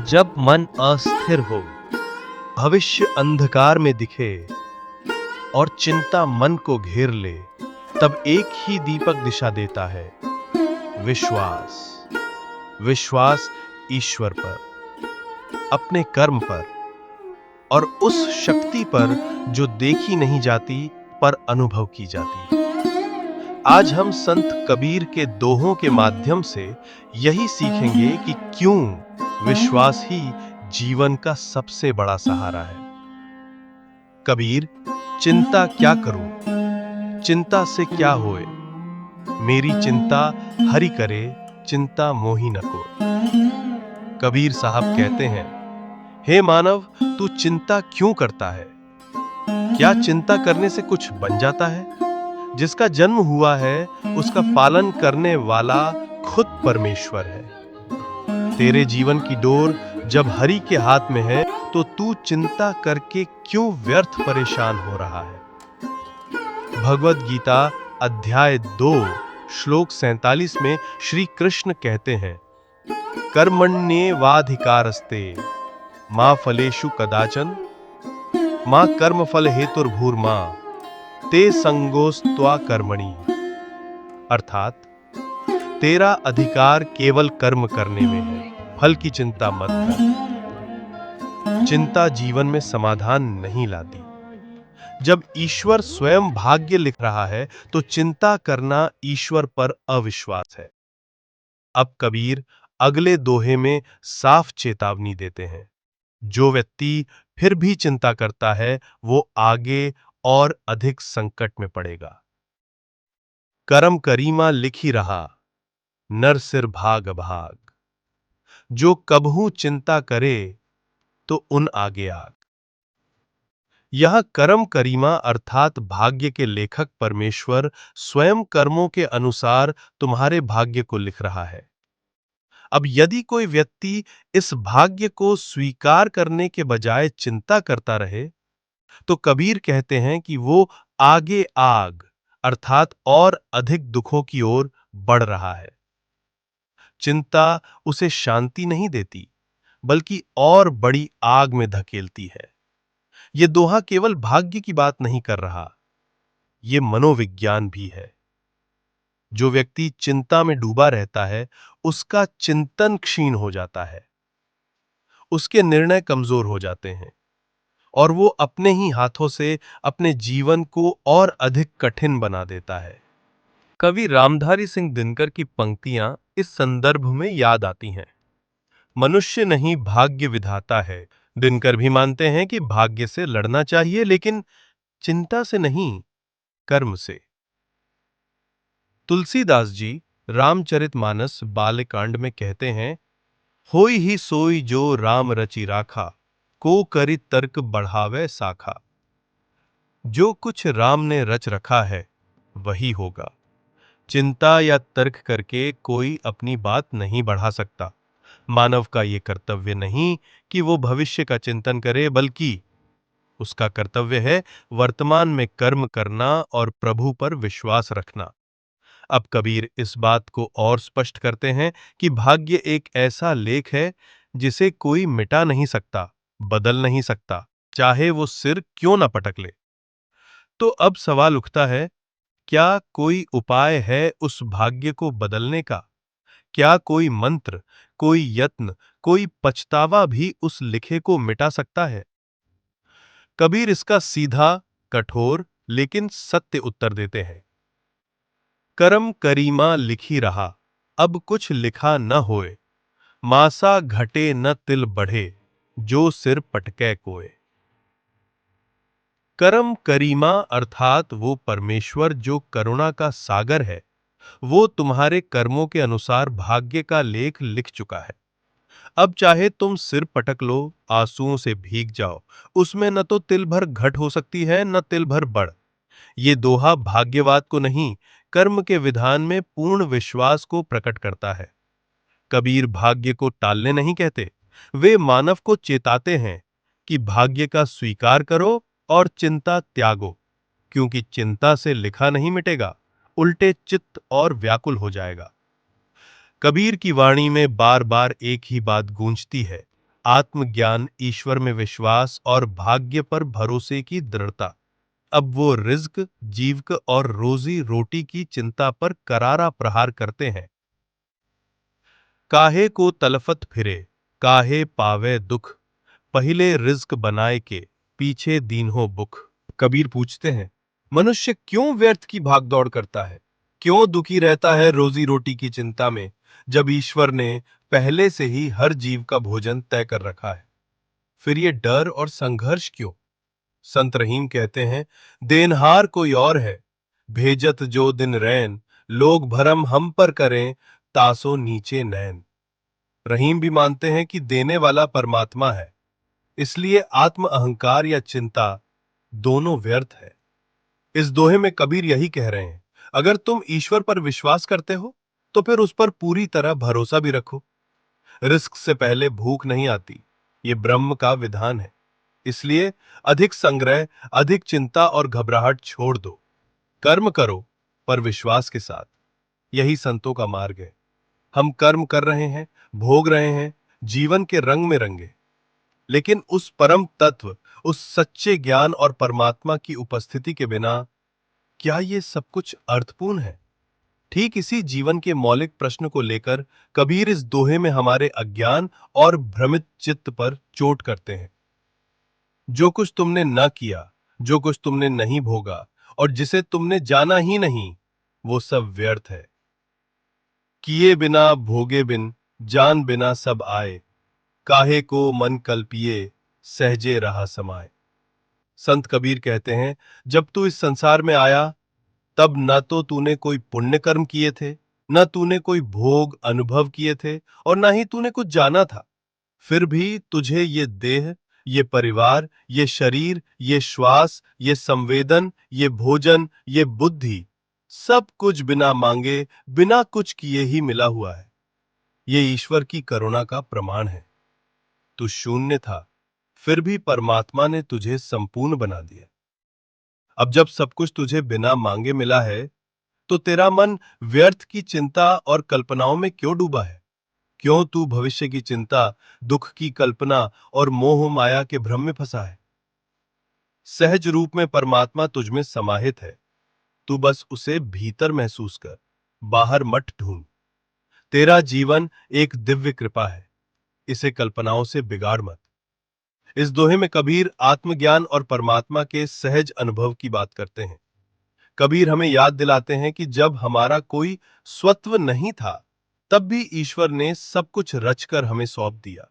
जब मन अस्थिर हो, भविष्य अंधकार में दिखे और चिंता मन को घेर ले, तब एक ही दीपक दिशा देता है, विश्वास। विश्वास ईश्वर पर, अपने कर्म पर और उस शक्ति पर जो देखी नहीं जाती पर अनुभव की जाती है। आज हम संत कबीर के दोहों के माध्यम से यही सीखेंगे कि क्यों विश्वास ही जीवन का सबसे बड़ा सहारा है। कबीर, चिंता क्या करूं, चिंता से क्या होए, मेरी चिंता हरि करे, चिंता मोहि न कोय। कबीर साहब कहते हैं, हे मानव, तू चिंता क्यों करता है? क्या चिंता करने से कुछ बन जाता है? जिसका जन्म हुआ है उसका पालन करने वाला खुद परमेश्वर है। तेरे जीवन की डोर जब हरि के हाथ में है तो तू चिंता करके क्यों व्यर्थ परेशान हो रहा है? भगवद गीता अध्याय 2 श्लोक 47 में श्री कृष्ण कहते हैं, कर्मण्येवाधिकारस्ते मा फलेषु कदाचन मा कर्मफल हेतुर्भूर्मा ते संगोस्त्वा कर्मणि। अर्थात तेरा अधिकार केवल कर्म करने में है, फल की चिंता मत कर। चिंता जीवन में समाधान नहीं लाती। जब ईश्वर स्वयं भाग्य लिख रहा है तो चिंता करना ईश्वर पर अविश्वास है। अब कबीर अगले दोहे में साफ चेतावनी देते हैं, जो व्यक्ति फिर भी चिंता करता है वो आगे और अधिक संकट में पड़ेगा। करम करीमा लिखी रहा, नर सिर भाग भाग। जो कबहू चिंता करे तो उन आगे आग। यह करम करीमा अर्थात भाग्य के लेखक परमेश्वर स्वयं कर्मों के अनुसार तुम्हारे भाग्य को लिख रहा है। अब यदि कोई व्यक्ति इस भाग्य को स्वीकार करने के बजाय चिंता करता रहे तो कबीर कहते हैं कि वो आगे आग अर्थात और अधिक दुखों की ओर बढ़ रहा है। चिंता उसे शांति नहीं देती बल्कि और बड़ी आग में धकेलती है। यह दोहा केवल भाग्य की बात नहीं कर रहा, यह मनोविज्ञान भी है। जो व्यक्ति चिंता में डूबा रहता है उसका चिंतन क्षीण हो जाता है, उसके निर्णय कमजोर हो जाते हैं और वो अपने ही हाथों से अपने जीवन को और अधिक कठिन बना देता है। कवि रामधारी सिंह दिनकर की पंक्तियां इस संदर्भ में याद आती हैं। मनुष्य नहीं भाग्य विधाता है। दिनकर भी मानते हैं कि भाग्य से लड़ना चाहिए लेकिन चिंता से नहीं, कर्म से। तुलसीदास जी रामचरितमानस बालकांड में कहते हैं, होई ही सोई जो राम रचि राखा, को करि तर्क बढ़ावे साखा। जो कुछ राम ने रच रखा है वही होगा। चिंता या तर्क करके कोई अपनी बात नहीं बढ़ा सकता। मानव का ये कर्तव्य नहीं कि वो भविष्य का चिंतन करे, बल्कि उसका कर्तव्य है वर्तमान में कर्म करना और प्रभु पर विश्वास रखना। अब कबीर इस बात को और स्पष्ट करते हैं कि भाग्य एक ऐसा लेख है जिसे कोई मिटा नहीं सकता, बदल नहीं सकता, चाहे वो सिर क्यों ना पटक ले। तो अब सवाल उठता है, क्या कोई उपाय है उस भाग्य को बदलने का? क्या कोई मंत्र, कोई यत्न, कोई पछतावा भी उस लिखे को मिटा सकता है? कबीर इसका सीधा, कठोर लेकिन सत्य उत्तर देते हैं। करम करीमा लिखी रहा, अब कुछ लिखा न होए। मासा घटे न तिल बढ़े, जो सिर पटके कोय। करम करीमा अर्थात वो परमेश्वर जो करुणा का सागर है, वो तुम्हारे कर्मों के अनुसार भाग्य का लेख लिख चुका है। अब चाहे तुम सिर पटक लो, आंसुओं से भीग जाओ, उसमें न तो तिल भर घट हो सकती है न तिल भर बढ़। ये दोहा भाग्यवाद को नहीं, कर्म के विधान में पूर्ण विश्वास को प्रकट करता है। कबीर भाग्य को टालने नहीं कहते, वे मानव को चेताते हैं कि भाग्य का स्वीकार करो और चिंता त्यागो, क्योंकि चिंता से लिखा नहीं मिटेगा, उल्टे चित्त और व्याकुल हो जाएगा। कबीर की वाणी में बार बार एक ही बात गूंजती है, आत्मज्ञान, ईश्वर में विश्वास और भाग्य पर भरोसे की दृढ़ता। अब वो रिज्क, जीवक और रोजी रोटी की चिंता पर करारा प्रहार करते हैं। काहे को तलफत फिरे, काहे पावे दुख, पहले रिज्क बनाए के, पीछे दीन हो बुख। कबीर पूछते हैं, मनुष्य क्यों व्यर्थ की भागदौड़ करता है, क्यों दुखी रहता है रोजी रोटी की चिंता में, जब ईश्वर ने पहले से ही हर जीव का भोजन तय कर रखा है। फिर ये डर और संघर्ष क्यों? संत रहीम कहते हैं, देनहार कोई और है, भेजत जो दिन रैन, लोग भरम हम पर करें, तासो नीचे नैन। रहीम भी मानते हैं कि देने वाला परमात्मा है, इसलिए आत्म अहंकार या चिंता दोनों व्यर्थ है। इस दोहे में कबीर यही कह रहे हैं, अगर तुम ईश्वर पर विश्वास करते हो तो फिर उस पर पूरी तरह भरोसा भी रखो। रिस्क से पहले भूख नहीं आती, ये ब्रह्म का विधान है। इसलिए अधिक संग्रह, अधिक चिंता और घबराहट छोड़ दो। कर्म करो, पर विश्वास के साथ। यही संतों का मार्ग है। हम कर्म कर रहे हैं, भोग रहे हैं, जीवन के रंग में रंगे, लेकिन उस परम तत्व, उस सच्चे ज्ञान और परमात्मा की उपस्थिति के बिना क्या ये सब कुछ अर्थपूर्ण है? ठीक इसी जीवन के मौलिक प्रश्न को लेकर कबीर इस दोहे में हमारे अज्ञान और भ्रमित चित्त पर चोट करते हैं। जो कुछ तुमने न किया, जो कुछ तुमने नहीं भोगा और जिसे तुमने जाना ही नहीं, वो सब व्यर्थ है। किए बिना भोगे बिन, जान बिना सब आए, काहे को मन कल्पिए, सहजे रहा समाए। संत कबीर कहते हैं, जब तू इस संसार में आया, तब न तो तूने कोई पुण्य कर्म किए थे, न तूने कोई भोग अनुभव किए थे और न ही तूने कुछ जाना था। फिर भी तुझे ये देह, ये परिवार, ये शरीर, ये श्वास, ये संवेदन, ये भोजन, ये बुद्धि, सब कुछ बिना मांगे, बिना कुछ किए ही मिला हुआ है। ये ईश्वर की करुणा का प्रमाण है। तू शून्य था, फिर भी परमात्मा ने तुझे संपूर्ण बना दिया। अब जब सब कुछ तुझे बिना मांगे मिला है, तो तेरा मन व्यर्थ की चिंता और कल्पनाओं में क्यों डूबा है? क्यों तू भविष्य की चिंता, दुख की कल्पना और मोह माया के भ्रम में फंसा है? सहज रूप में परमात्मा तुझ में समाहित है। तू बस उसे भीतर महसूस कर, बाहर मत ढूंढ। तेरा जीवन एक दिव्य कृपा है, इसे कल्पनाओं से बिगाड़ मत। इस दोहे में कबीर आत्मज्ञान और परमात्मा के सहज अनुभव की बात करते हैं। कबीर हमें याद दिलाते हैं कि जब हमारा कोई स्वत्व नहीं था, तब भी ईश्वर ने सब कुछ रचकर हमें सौंप दिया।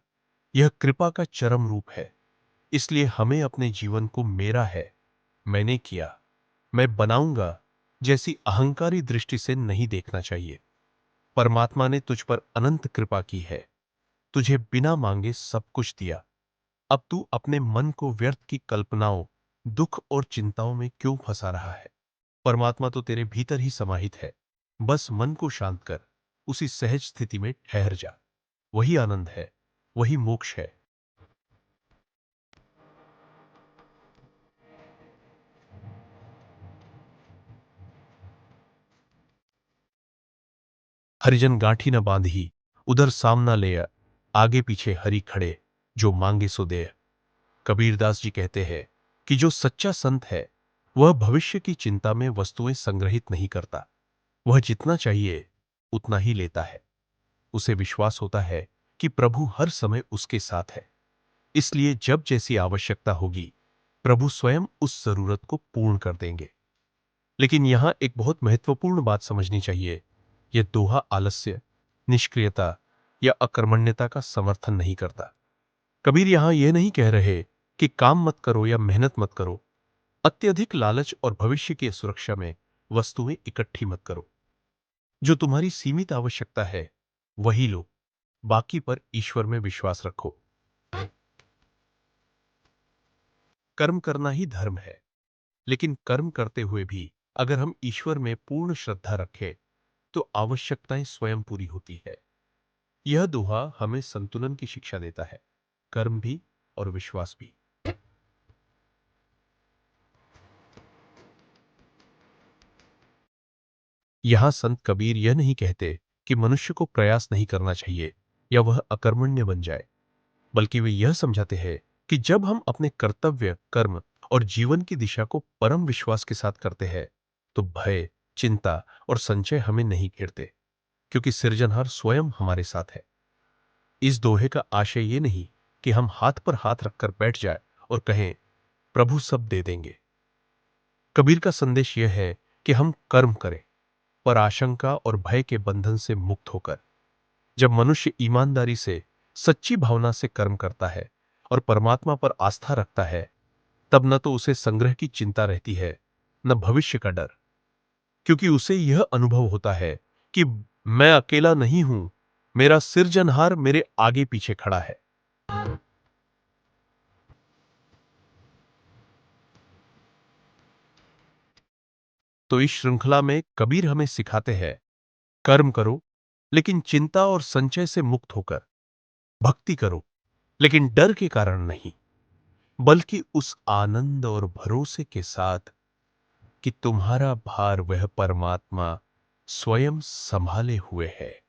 यह कृपा का चरम रूप है। इसलिए हमें अपने जीवन को मेरा है, मैंने किया, मैं बनाऊंगा जैसी अहंकारी दृष्टि से नहीं देखना चाहिए। परमात्मा ने तुझ पर अनंत कृपा की है, तुझे बिना मांगे सब कुछ दिया। अब तू अपने मन को व्यर्थ की कल्पनाओं, दुख और चिंताओं में क्यों फंसा रहा है? परमात्मा तो तेरे भीतर ही समाहित है। बस मन को शांत कर, उसी सहज स्थिति में ठहर जा। वही आनंद है, वही मोक्ष है। हरिजन गांठी न बांधी, उधर सामना ले, आगे पीछे हरि खड़े, जो मांगे सो दे। कबीरदास जी कहते हैं कि जो सच्चा संत है, वह भविष्य की चिंता में वस्तुएं संग्रहित नहीं करता। वह जितना चाहिए उतना ही लेता है। उसे विश्वास होता है कि प्रभु हर समय उसके साथ है। इसलिए जब जैसी आवश्यकता होगी, प्रभु स्वयं उस जरूरत को पूर्ण कर देंगे। लेकिन यहां एक बहुत महत्वपूर्ण बात समझनी चाहिए। यह दोहा आलस्य, निष्क्रियता या अकर्मण्यता का समर्थन नहीं करता। कबीर यहां यह नहीं कह रहे कि काम मत करो या मेहनत मत करो। अत्यधिक लालच और भविष्य की सुरक्षा में वस्तुएं इकट्ठी मत करो। जो तुम्हारी सीमित आवश्यकता है वही लो, बाकी पर ईश्वर में विश्वास रखो। कर्म करना ही धर्म है, लेकिन कर्म करते हुए भी अगर हम ईश्वर में पूर्ण श्रद्धा रखें तो आवश्यकताएं स्वयं पूरी होती है। यह दोहा हमें संतुलन की शिक्षा देता है, कर्म भी और विश्वास भी। यहां संत कबीर यह नहीं कहते कि मनुष्य को प्रयास नहीं करना चाहिए या वह अकर्मण्य बन जाए। बल्कि वे यह समझाते हैं कि जब हम अपने कर्तव्य, कर्म और जीवन की दिशा को परम विश्वास के साथ करते हैं, तो भय, चिंता और संचय हमें नहीं घेरते, क्योंकि सृजनहार स्वयं हमारे साथ है। इस दोहे का आशय ये नहीं कि हम हाथ पर हाथ रखकर बैठ जाए और कहें, प्रभु सब दे देंगे। कबीर का संदेश यह है कि हम कर्म करें, पर आशंका और भय के बंधन से मुक्त होकर। जब मनुष्य ईमानदारी से, सच्ची भावना से कर्म करता है और परमात्मा पर आस्था रखता है, तब न तो उसे संग्रह की चिंता रहती है, न भविष्य का डर, क्योंकि उसे यह अनुभव होता है कि मैं अकेला नहीं हूं, मेरा सृजनहार मेरे आगे पीछे खड़ा है। तो इस श्रृंखला में कबीर हमें सिखाते हैं, कर्म करो, लेकिन चिंता और संचय से मुक्त होकर। भक्ति करो, लेकिन डर के कारण नहीं, बल्कि उस आनंद और भरोसे के साथ कि तुम्हारा भार वह परमात्मा स्वयं संभाले हुए है।